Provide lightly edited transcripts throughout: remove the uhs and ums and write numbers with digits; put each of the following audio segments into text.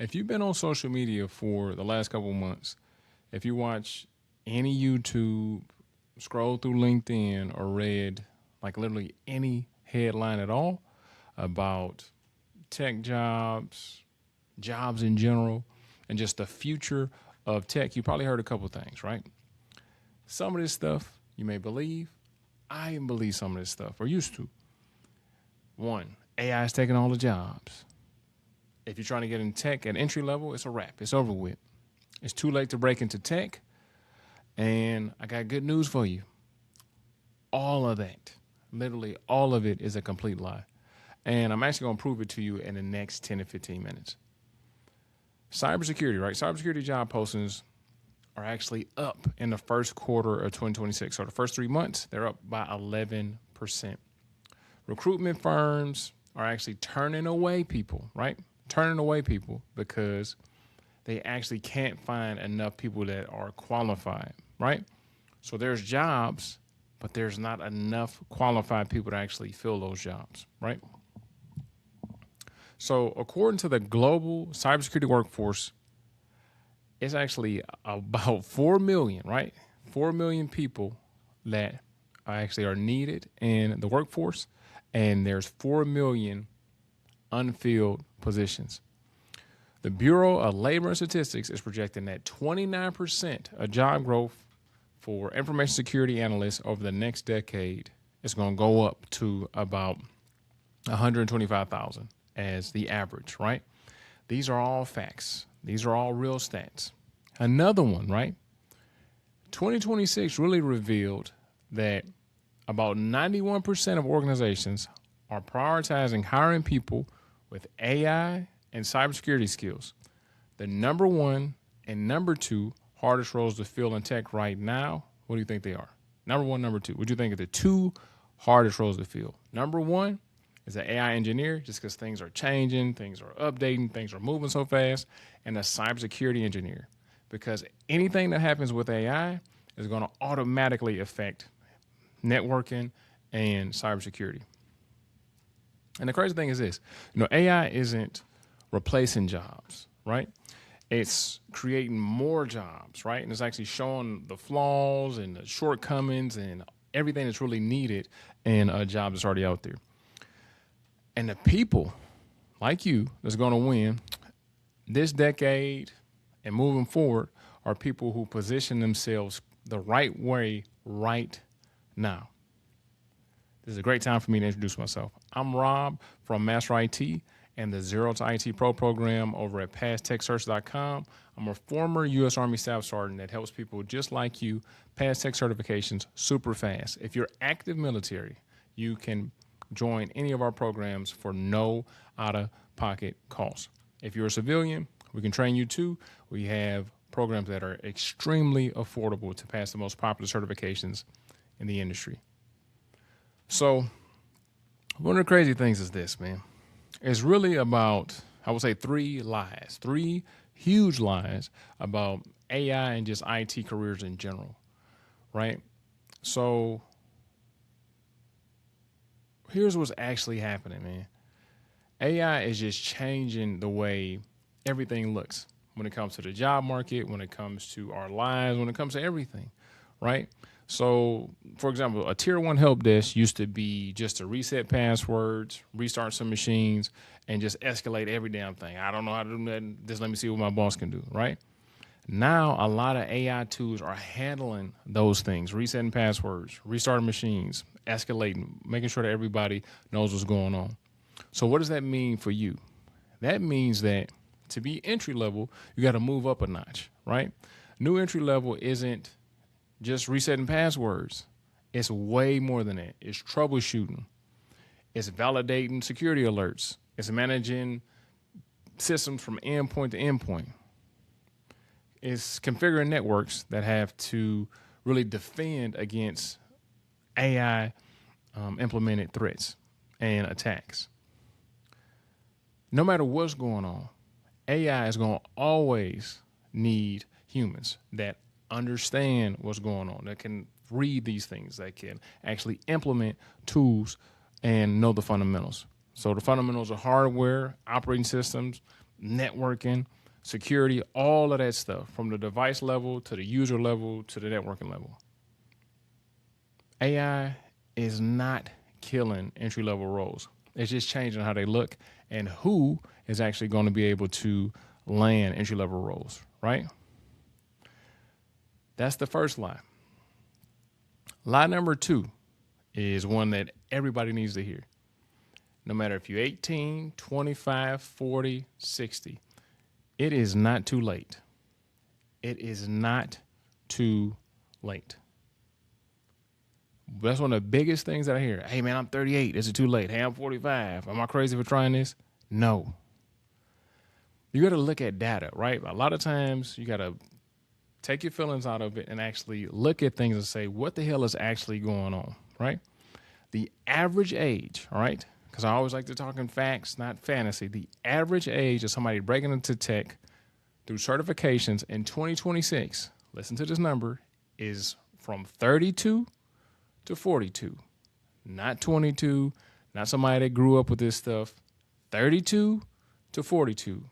If you've been on social media for the last couple of months, if you watch any YouTube, scroll through LinkedIn, or read like literally any headline at all about tech jobs, jobs in general, and just the future of tech, you probably heard a couple things, right? Some of this stuff you may believe. I even believe some of this stuff, or used to. One, AI is taking all the jobs. If you're trying to get in tech at entry level, it's a wrap. It's over with. It's too late to break into tech. And I got good news for you. All of that, literally all of it, is a complete lie. And I'm actually going to prove it to you in the next 10 to 15 minutes. Cybersecurity, right? Cybersecurity job postings are actually up in the first quarter of 2026. So the first 3 months, they're up by 11%. Recruitment firms are actually turning away people, right? Turning away people because they actually can't find enough people that are qualified, right? So there's jobs, but there's not enough qualified people to actually fill those jobs, right? So according to the global cybersecurity workforce, it's actually about 4 million, right? 4 million people that actually are needed in the workforce, and there's 4 million unfilled positions. The Bureau of Labor and Statistics is projecting that 29% of job growth for information security analysts over the next decade is going to go up to about 125,000 as the average, right? These are all facts. These are all real stats. Another one, right? 2026 really revealed that about 91% of organizations are prioritizing hiring people with AI and cybersecurity skills. The number one and number two hardest roles to fill in tech right now, what do you think they are? Number one, number two. What do you think are the two hardest roles to fill? Number one is an AI engineer, just because things are changing, things are updating, things are moving so fast, and a cybersecurity engineer, because anything that happens with AI is going to automatically affect networking and cybersecurity. And the crazy thing is this, AI isn't replacing jobs, right? It's creating more jobs, right? And it's actually showing the flaws and the shortcomings and everything that's really needed in a job that's already out there. And the people like you that's going to win this decade and moving forward are people who position themselves the right way right now. This is a great time for me to introduce myself. I'm Rob from Master IT and the Zero to IT Pro program over at PassTechSearch.com. I'm a former U.S. Army Staff Sergeant that helps people just like you pass tech certifications super fast. If you're active military, you can join any of our programs for no out-of-pocket cost. If you're a civilian, we can train you too. We have programs that are extremely affordable to pass the most popular certifications in the industry. So one of the crazy things is this, man. It's really about, I would say, three huge lies about AI and just IT careers in general, right? So here's what's actually happening, man. AI is just changing the way everything looks when it comes to the job market, when it comes to our lives, when it comes to everything, right? So, for example, a tier one help desk used to be just to reset passwords, restart some machines, and just escalate every damn thing. I don't know how to do that. Just let me see what my boss can do, right? Now, a lot of AI tools are handling those things, resetting passwords, restarting machines, escalating, making sure that everybody knows what's going on. So what does that mean for you? That means that to be entry level, you got to move up a notch, right? New entry level isn't just resetting passwords. It's way more than that. It's troubleshooting. It's validating security alerts. It's managing systems from endpoint to endpoint. It's configuring networks that have to really defend against AI implemented threats and attacks. No matter what's going on, AI is going to always need humans that understand what's going on, that can read these things, that can actually implement tools and know the fundamentals. So the fundamentals are hardware, operating systems, networking, security, all of that stuff, from the device level to the user level to the networking level. AI is not killing entry-level roles. It's just changing how they look and who is actually going to be able to land entry-level roles, right? That's the first lie. Lie number 2 is one that everybody needs to hear. No matter if you're 18, 25, 40, 60, it is not too late. It is not too late. That's one of the biggest things that I hear. Hey, man, I'm 38. Is it too late? Hey, I'm 45. Am I crazy for trying this? No. You got to look at data, right? A lot of times you got to take your feelings out of it and actually look at things and say, what the hell is actually going on, right? The average age, all right, because I always like to talk in facts, not fantasy. The average age of somebody breaking into tech through certifications in 2026, listen to this number, is from 32 to 42, not 22, not somebody that grew up with this stuff, 32 to 42.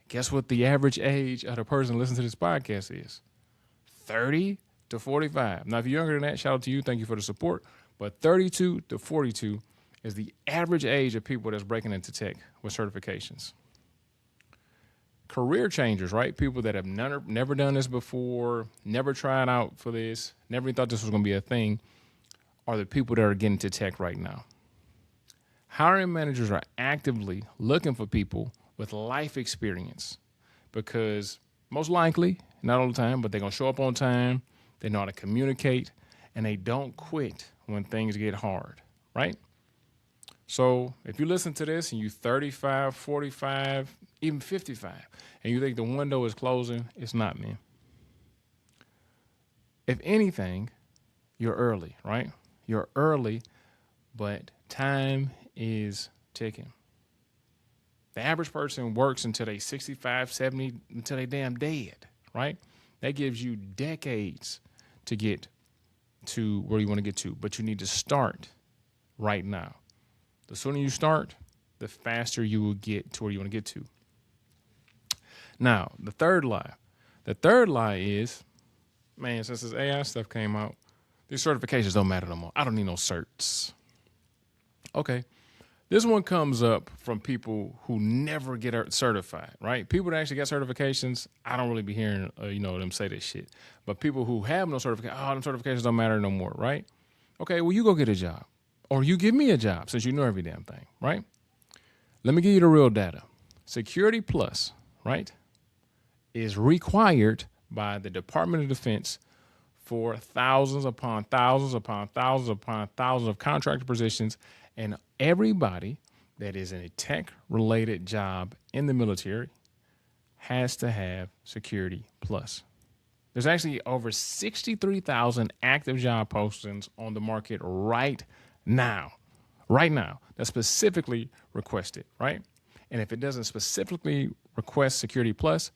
Guess what the average age of the person listening to this podcast is? 30 to 45. Now, if you're younger than that, shout out to you. Thank you for the support. But 32 to 42 is the average age of people that's breaking into tech with certifications. Career changers, right? People that have never done this before, never tried out for this, never even thought this was going to be a thing, are the people that are getting into tech right now. Hiring managers are actively looking for people with life experience because most likely, not all the time, but they're going to show up on time, they know how to communicate, and they don't quit when things get hard, right? So if you listen to this and you're 35, 45, even 55, and you think the window is closing, it's not, man. If anything, you're early, right? You're early, but time is ticking. The average person works until they 65, 70, until they damn dead, right? That gives you decades to get to where you want to get to, but you need to start right now. The sooner you start, the faster you will get to where you want to get to. Now, the third lie. The third lie is, man, since this AI stuff came out, these certifications don't matter no more. I don't need no certs. Okay. This one comes up from people who never get certified, right? People that actually got certifications, I don't really be hearing, them say this shit. But people who have no certification, them certifications don't matter no more, right? Okay, well, you go get a job. Or you give me a job since you know every damn thing, right? Let me give you the real data. Security Plus, right, is required by the Department of Defense for thousands upon thousands upon thousands upon thousands of contractor positions, and everybody that is in a tech-related job in the military has to have Security Plus. There's actually over 63,000 active job postings on the market right now, that specifically requested, right? And if it doesn't specifically request Security Plus,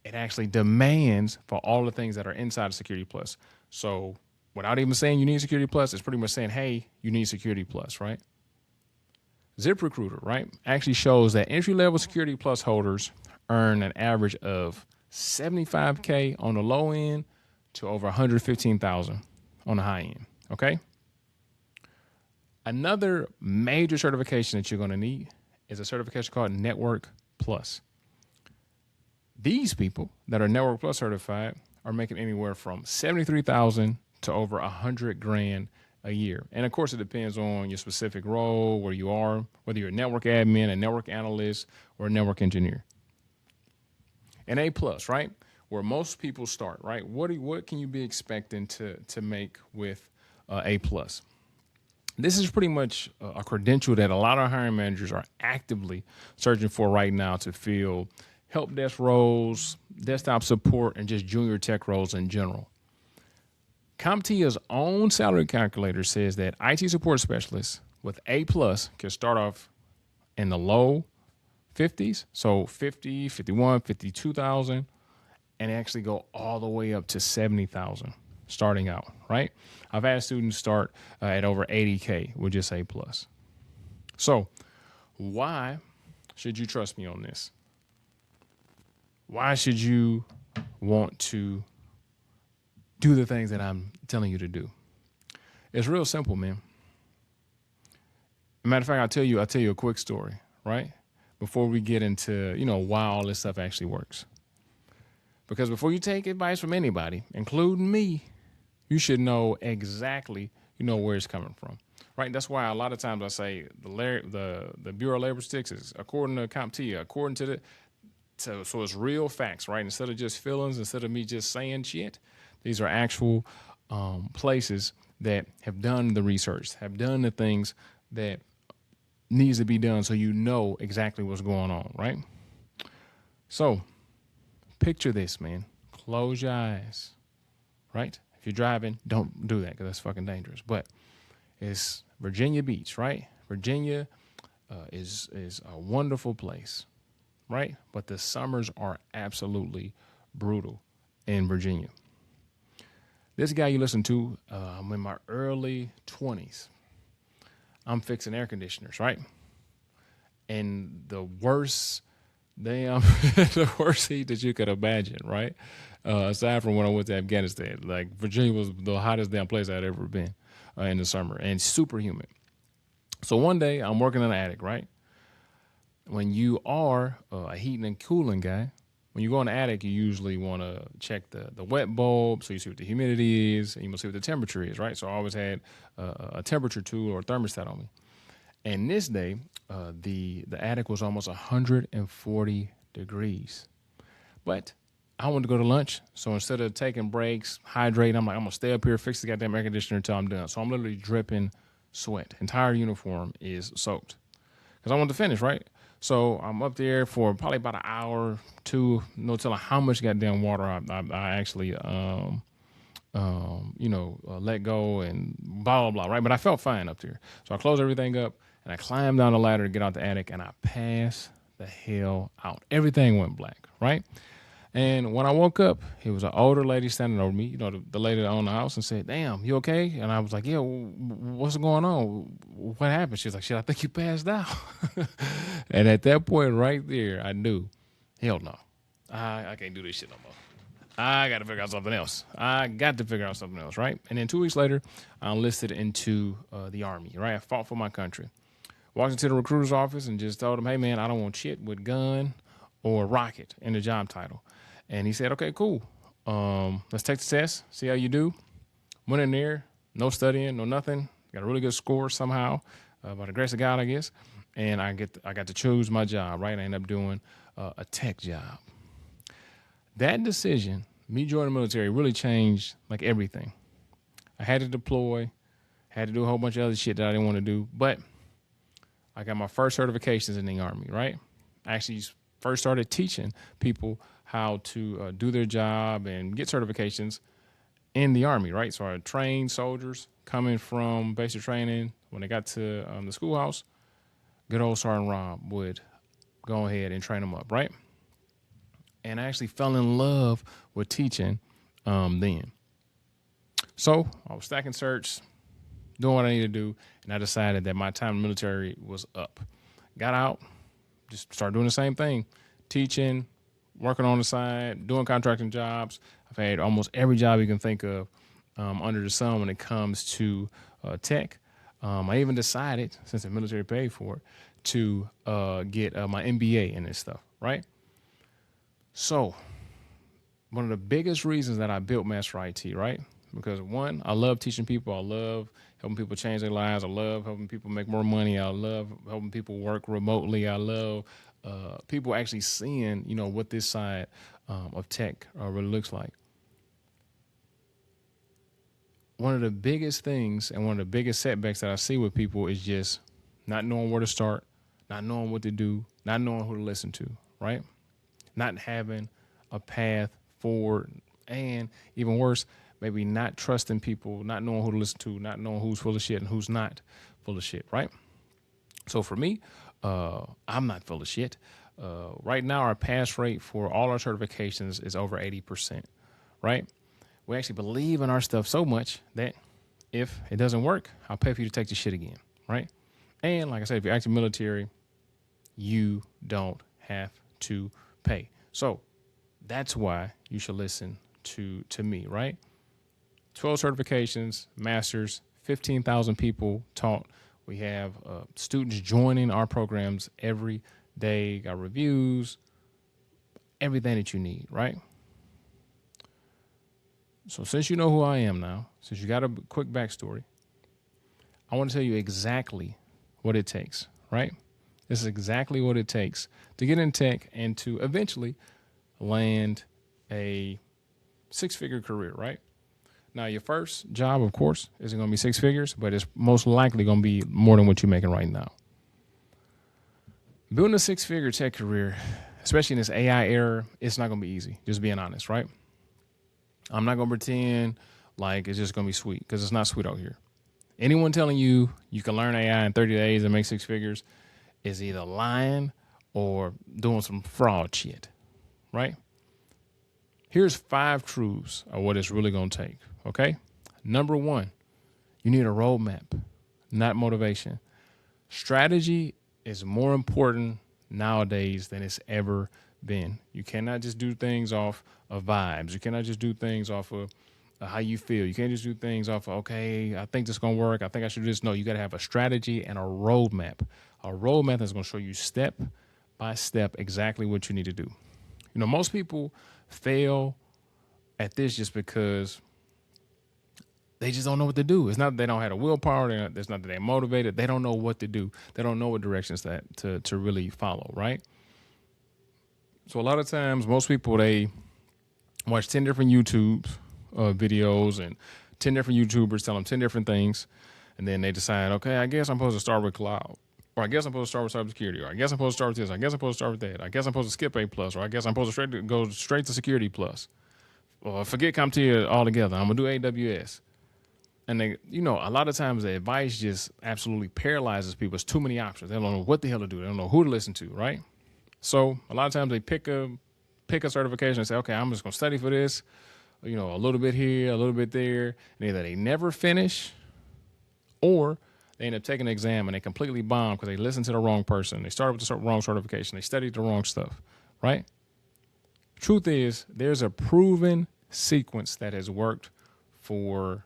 it actually demands for all the things that are inside of Security Plus. So without even saying you need Security Plus, it's pretty much saying, hey, you need Security Plus, right? ZipRecruiter, right, actually shows that entry-level Security Plus holders earn an average of $75K on the low end to over $115,000 on the high end, okay? Another major certification that you're going to need is a certification called Network Plus. These people that are Network Plus certified are making anywhere from $73,000 to over $100,000 a year. And of course, it depends on your specific role, where you are, whether you're a network admin, a network analyst, or a network engineer. An A plus, right? Where most people start, right? What can you be expecting to make with A plus? This is pretty much a credential that a lot of hiring managers are actively searching for right now to fill help desk roles, desktop support, and just junior tech roles in general. CompTIA's own salary calculator says that IT support specialists with A plus can start off in the low 50s, so 50, 51, 52,000, and actually go all the way up to 70,000 starting out, right? I've had students start at over 80K with just A plus. So why should you trust me on this? Why should you want to do the things that I'm telling you to do? It's real simple, man. Matter of fact, I'll tell you a quick story, right? Before we get into, why all this stuff actually works. Because before you take advice from anybody, including me, you should know exactly, where it's coming from, right? That's why a lot of times I say the Bureau of Labor Statistics, according to CompTIA, according to so it's real facts, right? Instead of just feelings, instead of me just saying shit, these are actual places that have done the research, have done the things that needs to be done, so you know exactly what's going on, right? So picture this, man. Close your eyes, right? If you're driving, don't do that because that's fucking dangerous. But it's Virginia Beach, right? Virginia is a wonderful place, right? But the summers are absolutely brutal in Virginia. This guy you listen to, I'm in my early 20s. I'm fixing air conditioners, right? And the worst the worst heat that you could imagine, right? Aside from when I went to Afghanistan, like Virginia was the hottest damn place I'd ever been in the summer, and super humid. So one day I'm working in the attic, right? When you are a heating and cooling guy, when you go in the attic, you usually want to check the wet bulb, so you see what the humidity is, and you must see what the temperature is, right? So I always had a temperature tool or a thermostat on me. And this day, the attic was almost 140 degrees. But I wanted to go to lunch, so instead of taking breaks, hydrating, I'm going to stay up here, fix the goddamn air conditioner until I'm done. So I'm literally dripping sweat. Entire uniform is soaked because I wanted to finish, right? So I'm up there for probably about an hour, two, no telling how much goddamn water I actually, let go and blah, blah, blah, right? But I felt fine up there. So I closed everything up and I climbed down the ladder to get out the attic and I passed the hell out. Everything went black, right? And when I woke up, it was an older lady standing over me, the lady that owned the house, and said, "Damn, you okay?" And I was like, "Yeah, what's going on? What happened?" She was like, "Shit, I think you passed out." And at that point right there, I knew, hell no, I can't do this shit no more. I got to figure out something else. Right? And then 2 weeks later, I enlisted into the Army, right? I fought for my country. Walked into the recruiter's office and just told him, "Hey, man, I don't want shit with gun or rocket in the job title." And he said, "Okay, cool. Let's take the test, see how you do." Went in there, no studying, no nothing. Got a really good score somehow, by the grace of God, I guess. And I got to choose my job, right? I ended up doing a tech job. That decision, me joining the military, really changed like everything. I had to deploy, had to do a whole bunch of other shit that I didn't want to do, but I got my first certifications in the Army, right? I actually first started teaching people how to do their job and get certifications in the Army, right? So I trained soldiers coming from basic training. When they got to the schoolhouse, good old Sergeant Rob would go ahead and train them up, right? And I actually fell in love with teaching then. So I was stacking certs, doing what I needed to do, and I decided that my time in the military was up. Got out, just started doing the same thing, teaching, working on the side, doing contracting jobs. I've had almost every job you can think of under the sun when it comes to tech. I even decided, since the military paid for it, to get my MBA in this stuff, right? So one of the biggest reasons that I built Master IT, right? Because one, I love teaching people. I love helping people change their lives. I love helping people make more money. I love helping people work remotely. I love people actually seeing, what this side of tech really looks like. One of the biggest things and one of the biggest setbacks that I see with people is just not knowing where to start, not knowing what to do, not knowing who to listen to, right? Not having a path forward, and even worse, maybe not trusting people, not knowing who to listen to, not knowing who's full of shit and who's not full of shit, right? So for me, I'm not full of shit. Right now, our pass rate for all our certifications is over 80%, right? We actually believe in our stuff so much that if it doesn't work, I'll pay for you to take the shit again, right? And like I said, if you're active military, you don't have to pay. So That's why you should listen to me, right? 12 certifications, masters, 15,000 people taught. We have students joining our programs every day, got reviews, everything that you need, right? So since you know who I am now, since you got a quick backstory, I want to tell you exactly what it takes, right? This is exactly what it takes to get in tech and to eventually land a six-figure career, right? Now, your first job, of course, isn't going to be six figures, but it's most likely going to be more than what you're making right now. Building a six-figure tech career, especially in this AI era, it's not going to be easy, just being honest, right? I'm not going to pretend like it's just going to be sweet, because it's not sweet out here. Anyone telling you you can learn AI in 30 days and make six figures is either lying or doing some fraud shit, right? Here's 5 truths of what it's really going to take, okay? Number 1, you need a roadmap, not motivation. Strategy is more important nowadays than it's ever been. You cannot just do things off of vibes. You cannot just do things off of how you feel. You can't just do things off of, okay, I think this is going to work. I think I should do this. No, you got to have a strategy and a roadmap. A roadmap is going to show you step by step exactly what you need to do. You know, most people fail at this just because they just don't know what to do. It's not that they don't have the willpower. It's not that they're motivated. They don't know what to do. They don't know what directions to really follow, right? So a lot of times, most people, they watch 10 different YouTube videos and 10 different YouTubers tell them 10 different things. And then they decide, okay, I guess I'm supposed to start with cloud. Or I guess I'm supposed to start with cybersecurity. Or I guess I'm supposed to start with this. I guess I'm supposed to start with that. I guess I'm supposed to skip A+. Or I guess I'm supposed to go straight to Security Plus. Or forget CompTIA altogether. I'm going to do AWS. And they, you know, a lot of times the advice just absolutely paralyzes people. It's too many options. They don't know what the hell to do. They don't know who to listen to, right? So a lot of times they pick a certification and say, okay, I'm just going to study for this, you know, a little bit here, a little bit there. And either they never finish or they end up taking an exam and they completely bomb because they listened to the wrong person. They started with the wrong certification. They studied the wrong stuff, right? Truth is, there's a proven sequence that has worked for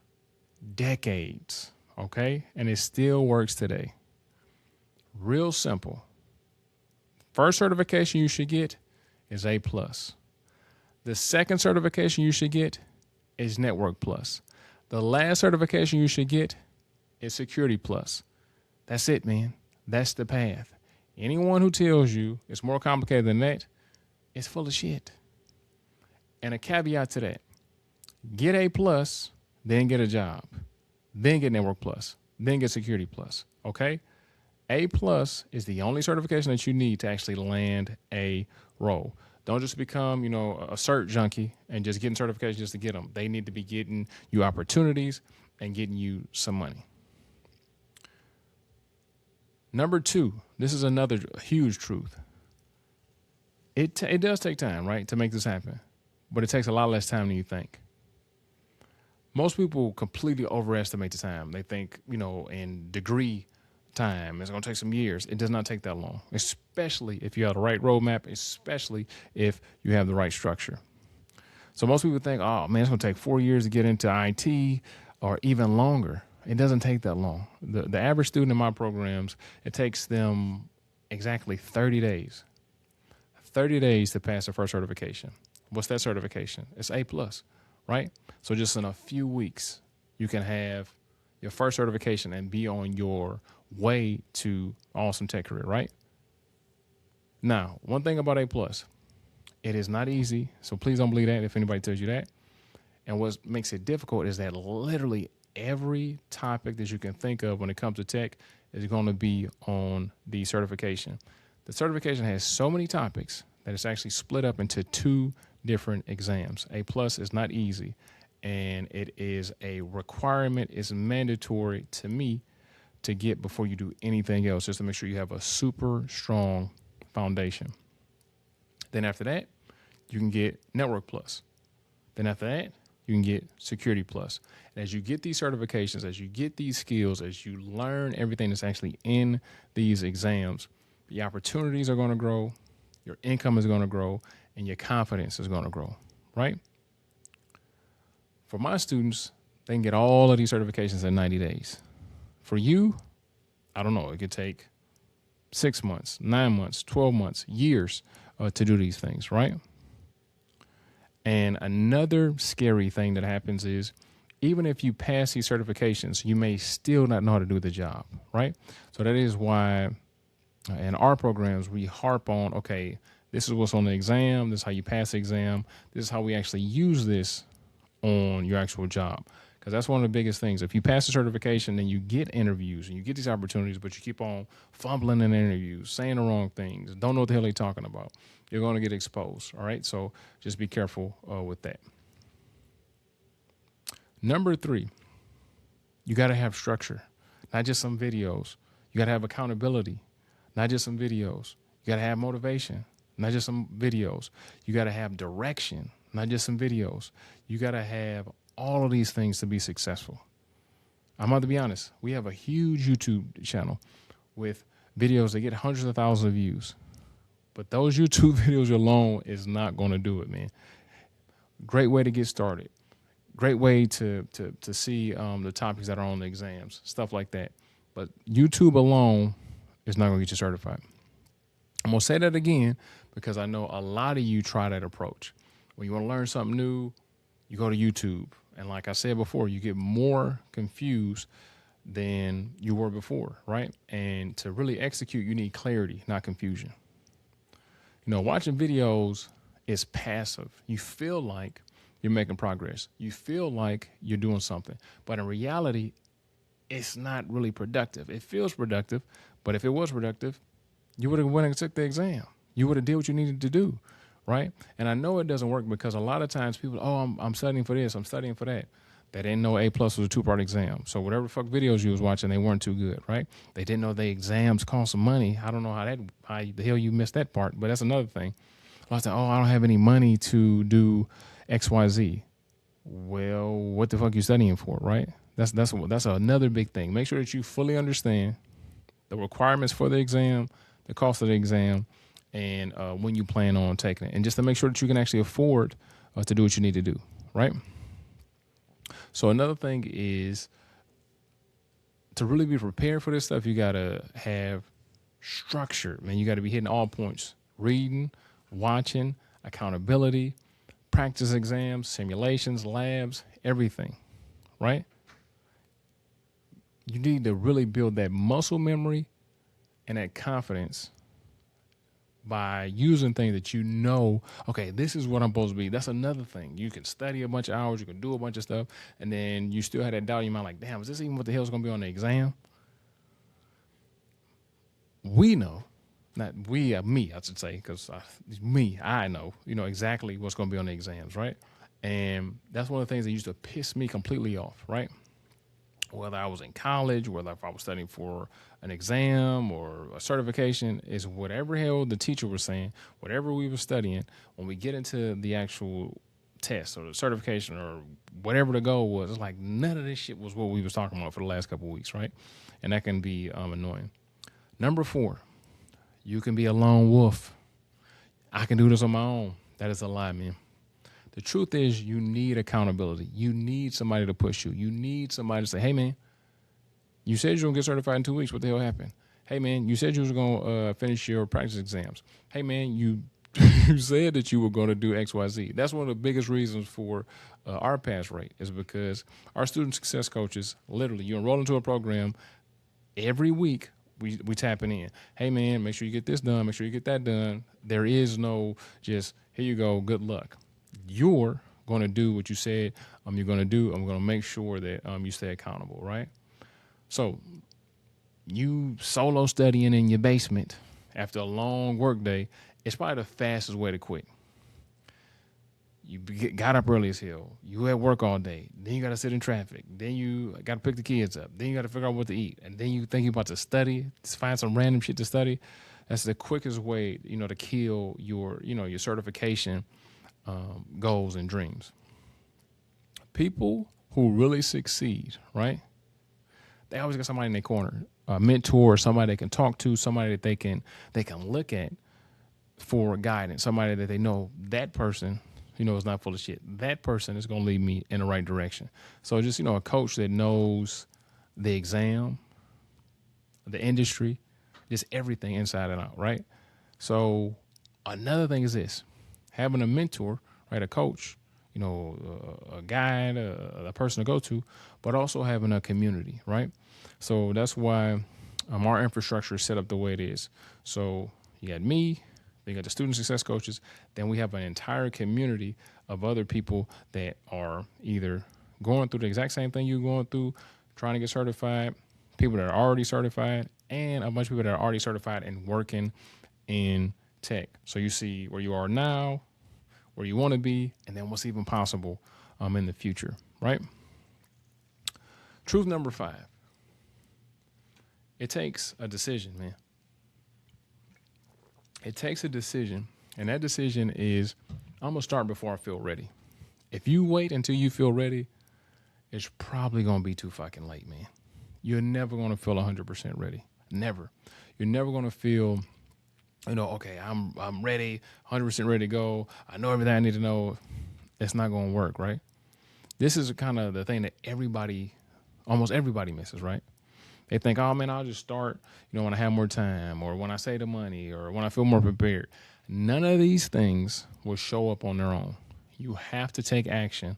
decades, okay? And it still works today. Real simple. First certification you should get is A+. The second certification you should get is Network Plus. The last certification you should get is Security Plus. That's it, man. That's the path. Anyone who tells you it's more complicated than that is full of shit. And a caveat to that, get A+, then get a job, then get Network Plus, then get Security Plus, okay? A+ is the only certification that you need to actually land a role. Don't just become, you know, a cert junkie and just getting certifications just to get them. They need to be getting you opportunities and getting you some money. Number 2, this is another huge truth. It does take time, right, to make this happen, but it takes a lot less time than you think. Most people completely overestimate the time. They think, you know, in degree time, it's going to take some years. It does not take that long, especially if you have the right roadmap, especially if you have the right structure. So most people think, oh, man, it's going to take 4 years to get into IT or even longer. It doesn't take that long. The average student in my programs, it takes them exactly 30 days. 30 days to pass the first certification. What's that certification? It's A+, right? So just in a few weeks, you can have your first certification and be on your way to awesome tech career, right? Now, one thing about A+, it is not easy. So please don't believe that if anybody tells you that. And what makes it difficult is that literally every topic that you can think of when it comes to tech is going to be on the certification. The certification has so many topics that it's actually split up into 2 different exams. A+ is not easy, and it is a requirement. It's mandatory to me to get before you do anything else, just to make sure you have a super strong foundation. Then after that, you can get Network Plus. Then after that, you can get Security Plus. And as you get these certifications, as you get these skills, as you learn everything that's actually in these exams, the opportunities are going to grow, your income is going to grow, and your confidence is going to grow, right? For my students, they can get all of these certifications in 90 days. For you, I don't know, it could take 6 months, 9 months, 12 months, years to do these things, right? And another scary thing that happens is even if you pass these certifications, you may still not know how to do the job, right? So that is why in our programs, we harp on, okay, this is what's on the exam. This is how you pass the exam. This is how we actually use this on your actual job. Because that's one of the biggest things. If you pass the certification, then you get interviews and you get these opportunities, but you keep on fumbling in interviews, saying the wrong things, don't know what the hell they're talking about, you're going to get exposed. All right. So just be careful with that. Number 3, you got to have structure, not just some videos. You got to have accountability, not just some videos. You got to have motivation, not just some videos. You got to have direction, not just some videos. You got to have all of these things to be successful. I'm going to be honest. We have a huge YouTube channel with videos that get hundreds of thousands of views. But those YouTube videos alone is not going to do it, man. Great way to get started. Great way to see the topics that are on the exams, stuff like that. But YouTube alone is not going to get you certified. I'm going to say that again because I know a lot of you try that approach. When you want to learn something new, you go to YouTube. And like I said before, you get more confused than you were before, right? And to really execute, you need clarity, not confusion. You know, watching videos is passive. You feel like you're making progress. You feel like you're doing something. But in reality, it's not really productive. It feels productive, but if it was productive, you would have went and took the exam. You would have did what you needed to do, right? And I know it doesn't work because a lot of times people, I'm studying for this, I'm studying for that. They didn't know A+ was a 2-part exam. So whatever the fuck videos you was watching, they weren't too good, right? They didn't know the exams cost some money. I don't know how the hell you missed that part, but that's another thing. I was like, I don't have any money to do XYZ. Well, what the fuck you studying for, right? That's another big thing. Make sure that you fully understand the requirements for the exam, the cost of the exam, and when you plan on taking it. And just to make sure that you can actually afford to do what you need to do, right? So another thing is to really be prepared for this stuff, you got to have structure, man. You got to be hitting all points, reading, watching, accountability, practice exams, simulations, labs, everything, right? You need to really build that muscle memory and that confidence by using things that you know, okay, this is what I'm supposed to be. That's another thing. You can study a bunch of hours, you can do a bunch of stuff, and then you still have that doubt in your mind, like, damn, is this even what the hell is going to be on the exam? We know, not we, me, I should say, because I know, exactly what's going to be on the exams, right? And that's one of the things that used to piss me completely off, right? Whether I was in college, whether if I was studying for an exam or a certification, is whatever hell the teacher was saying, whatever we were studying, when we get into the actual test or the certification or whatever the goal was, it's like none of this shit was what we was talking about for the last couple of weeks, right? And that can be annoying. Number 4, you can be a lone wolf. I can do this on my own. That is a lie, man. The truth is you need accountability. You need somebody to push you. You need somebody to say, hey, man, you said you were going to get certified in 2 weeks. What the hell happened? Hey, man, you said you was going to finish your practice exams. Hey, man, you you said that you were going to do X, Y, Z. That's one of the biggest reasons for our pass rate is because our student success coaches, literally, you enroll into a program every week. We tapping in. Hey, man, make sure you get this done. Make sure you get that done. There is no just, here you go, good luck. You're going to do what you said you're going to do. I'm going to make sure that you stay accountable, right? So you solo studying in your basement after a long work day, it's probably the fastest way to quit. You got up early as hell. You at work all day. Then you got to sit in traffic. Then you got to pick the kids up. Then you got to figure out what to eat. And then you think you're about to study, to find some random shit to study. That's the quickest way, to kill your certification goals and dreams. People who really succeed, right? They always got somebody in their corner, a mentor, somebody they can talk to, somebody that they can look at for guidance, somebody that they know that person, is not full of shit. That person is going to lead me in the right direction. So just, a coach that knows the exam, the industry, just everything inside and out, right? So another thing is this, having a mentor, right? A coach, a guide, a person to go to, but also having a community, right? So that's why our infrastructure is set up the way it is. So you got me, you got the student success coaches, then we have an entire community of other people that are either going through the exact same thing you're going through, trying to get certified, people that are already certified, and a bunch of people that are already certified and working in tech. So you see where you are now, where you want to be, and then what's even possible in the future, right? Truth number 5. It takes a decision, man. It takes a decision, and that decision is, I'm going to start before I feel ready. If you wait until you feel ready, it's probably going to be too fucking late, man. You're never going to feel 100% ready. Never. You're never going to feel, okay, I'm ready, 100% ready to go. I know everything I need to know. It's not going to work, right? This is kind of the thing that almost everybody misses, right? They think, oh, man, I'll just start, when I have more time or when I save the money or when I feel more prepared. None of these things will show up on their own. You have to take action,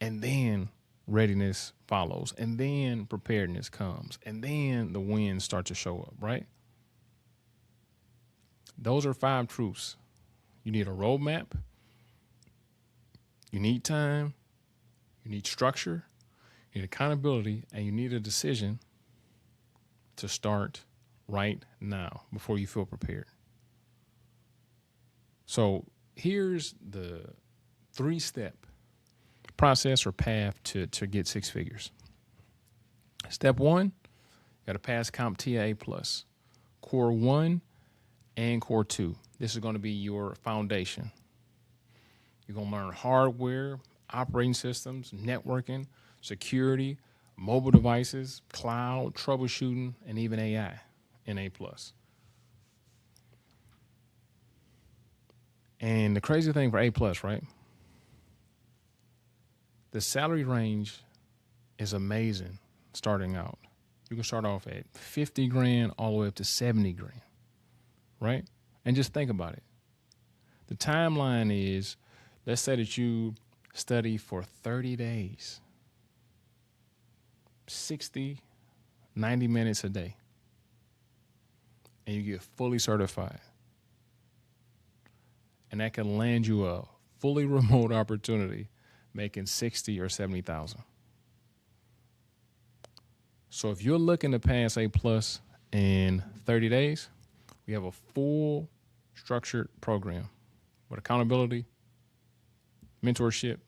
and then readiness follows, and then preparedness comes, and then the wins start to show up, right? Those are 5 truths. You need a roadmap. You need time. You need structure. You need accountability, and you need a decision to start right now before you feel prepared. So here's the 3-step process or path to get 6 figures. Step 1, you got to pass CompTIA A+, Core 1 and Core 2. This is going to be your foundation. You're going to learn hardware, operating systems, networking, security, mobile devices, cloud, troubleshooting, and even AI in A+. And the crazy thing for A+, right? The salary range is amazing starting out. You can start off at 50 grand all the way up to 70 grand, right? And just think about it. The timeline is, let's say that you study for 30 days. 60, 90 minutes a day, and you get fully certified. And that can land you a fully remote opportunity making 60 or 70,000. So if you're looking to pass A+ in 30 days, we have a full structured program with accountability, mentorship,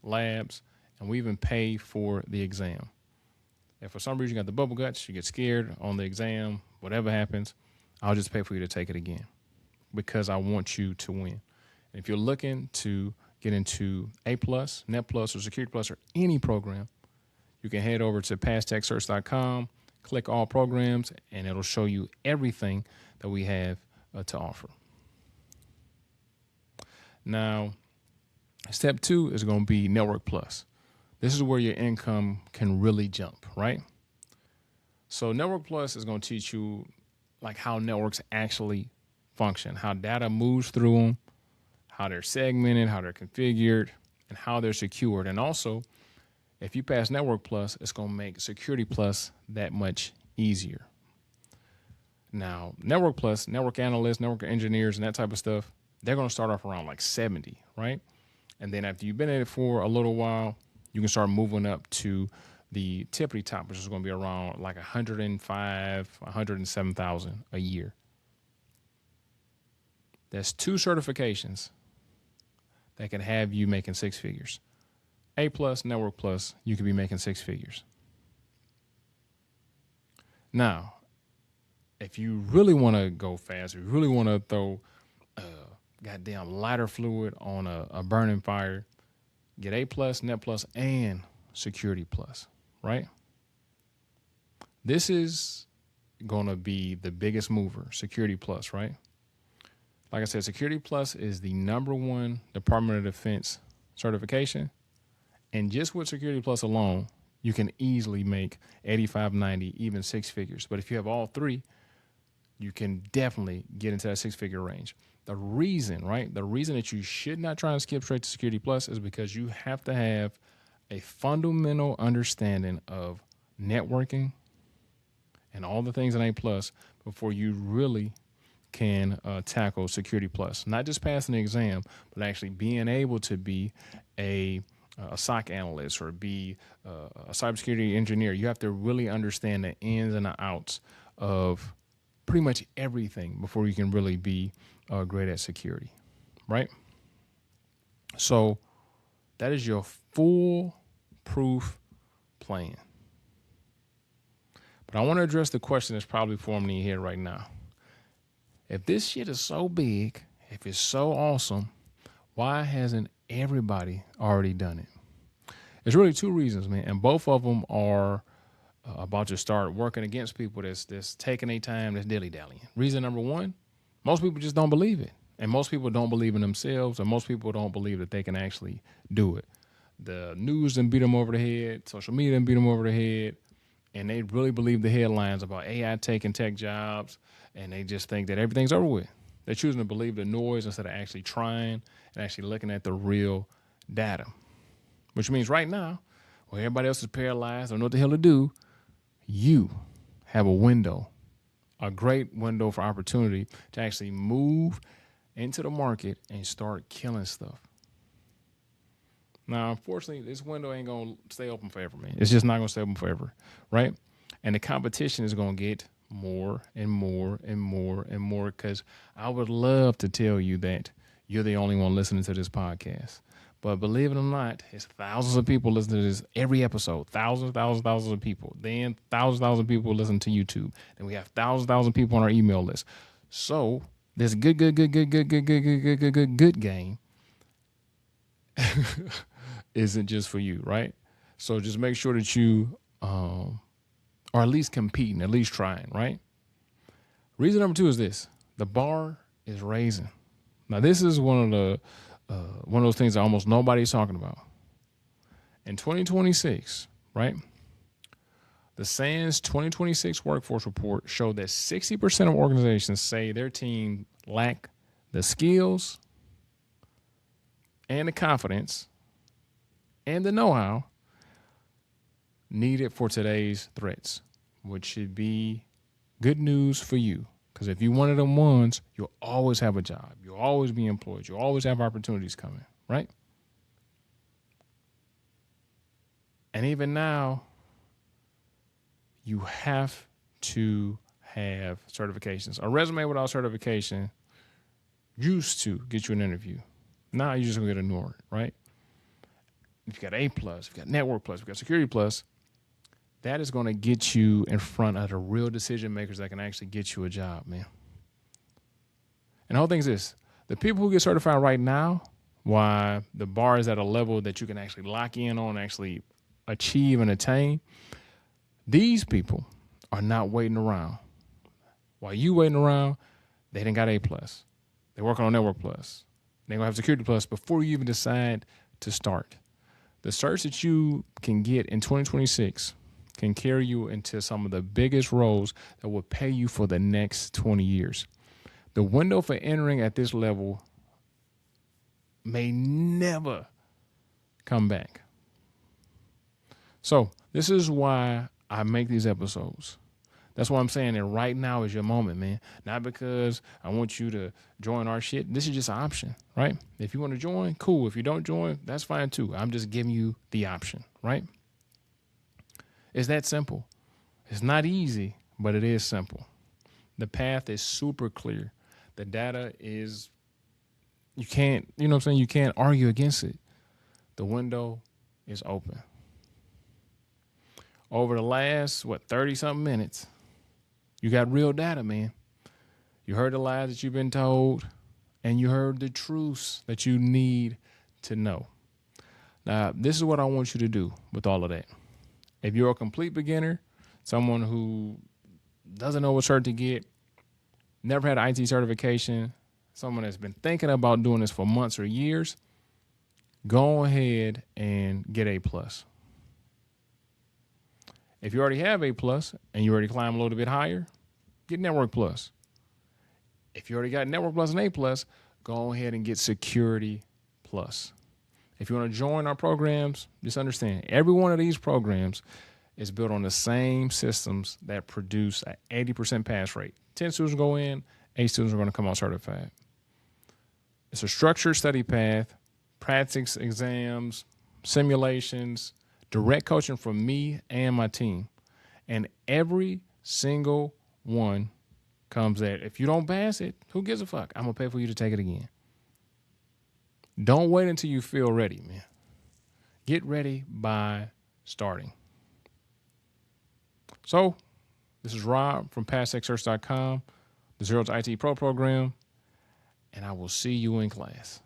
labs, and we even pay for the exam. If for some reason you got the bubble guts, you get scared on the exam, whatever happens, I'll just pay for you to take it again because I want you to win. And if you're looking to get into A+, Net Plus, or Security Plus, or any program, you can head over to passtechsearch.com, click all programs, and it'll show you everything that we have to offer. Now, step 2 is going to be Network Plus. This is where your income can really jump, right? So Network Plus is going to teach you like how networks actually function, how data moves through them, how they're segmented, how they're configured, and how they're secured. And also, if you pass Network Plus, it's going to make Security Plus that much easier. Now, Network Plus, network analysts, network engineers, and that type of stuff, they're going to start off around like 70, right? And then after you've been at it for a little while, you can start moving up to the tippity top, which is going to be around like 105, 107,000 a year. That's 2 certifications that can have you making 6 figures. A+, Network Plus, you could be making 6 figures. Now, if you really want to go fast, if you really want to throw goddamn lighter fluid on a burning fire, get A+, Net Plus, and Security Plus, right? This is going to be the biggest mover, Security Plus, right? Like I said, Security Plus is the #1 Department of Defense certification. And just with Security Plus alone, you can easily make 85, 90, even 6 figures. But if you have all 3, you can definitely get into that 6-figure range. The reason, right? The reason that you should not try and skip straight to Security Plus is because you have to have a fundamental understanding of networking and all the things in A+ before you really can tackle Security Plus. Not just passing the exam, but actually being able to be a SOC analyst or be a cybersecurity engineer. You have to really understand the ins and the outs of pretty much everything before you can really be great at security, right? So that is your foolproof plan. But I want to address the question that's probably forming in your head right now. If this shit is so big, if it's so awesome, why hasn't everybody already done it? There's really 2 reasons, man, and both of them are about to start working against people that's taking their time, that's dilly-dallying. Reason number 1, most people just don't believe it. And most people don't believe in themselves, and most people don't believe that they can actually do it. The news done beat them over the head, social media done beat them over the head, and they really believe the headlines about AI taking tech jobs, and they just think that everything's over with. They're choosing to believe the noise instead of actually trying and actually looking at the real data. Which means right now, where everybody else is paralyzed, don't know what the hell to do, you have a window, a great window for opportunity to actually move into the market and start killing stuff. Now, unfortunately, this window ain't going to stay open forever, man. It's just not going to stay open forever, right? And the competition is going to get more and more and more and more, because I would love to tell you that you're the only one listening to this podcast. But believe it or not, it's thousands of people listening to this every episode. Thousands of people. Then thousands of people listen to YouTube. And we have thousands of people on our email list. So this good game isn't just for you, right? So just make sure that you are at least competing, at least trying, right? Reason number 2 is this: the bar is raising. Now, this is one of those things that almost nobody's talking about. In 2026, right? The SANS 2026 workforce report showed that 60% of organizations say their team lack the skills and the confidence and the know-how needed for today's threats, which should be good news for you. Because if you're one of them ones, you'll always have a job. You'll always be employed. You'll always have opportunities coming, right? And even now, you have to have certifications. A resume without certification used to get you an interview. Now you're just going to get ignored, right? If you got A+, if you got Network Plus, if you got Security Plus, that is going to get you in front of the real decision makers that can actually get you a job, man. And the whole thing is this: the people who get certified right now, why the bar is at a level that you can actually lock in on, actually achieve and attain, these people are not waiting around. While you waiting around, they done got A+. They're working on Network Plus. They're going to have Security Plus before you even decide to start. The certs that you can get in 2026 can carry you into some of the biggest roles that will pay you for the next 20 years. The window for entering at this level may never come back. So this is why I make these episodes. That's why I'm saying that right now is your moment, man. Not because I want you to join our shit. This is just an option, right? If you want to join, cool. If you don't join, that's fine too. I'm just giving you the option, right? It's that simple. It's not easy, but it is simple. The path is super clear. The data is, you can't argue against it. The window is open. Over the last, 30-something minutes, you got real data, man. You heard the lies that you've been told, and you heard the truths that you need to know. Now, this is what I want you to do with all of that. If you're a complete beginner, someone who doesn't know what cert to get, never had an IT certification, someone that's been thinking about doing this for months or years, go ahead and get A plus. If you already have A plus and you already climb a little bit higher, get Network Plus. If you already got Network Plus and A plus, go ahead and get Security Plus. If you want to join our programs, just understand every one of these programs is built on the same systems that produce an 80% pass rate. 10 students go in, 8 students are going to come out certified. It's a structured study path, practice exams, simulations, direct coaching from me and my team. And every single one comes at, if you don't pass it, who gives a fuck? I'm going to pay for you to take it again. Don't wait until you feel ready, man. Get ready by starting. So, this is Rob from PastXSearch.com, the Zero to IT Pro program, and I will see you in class.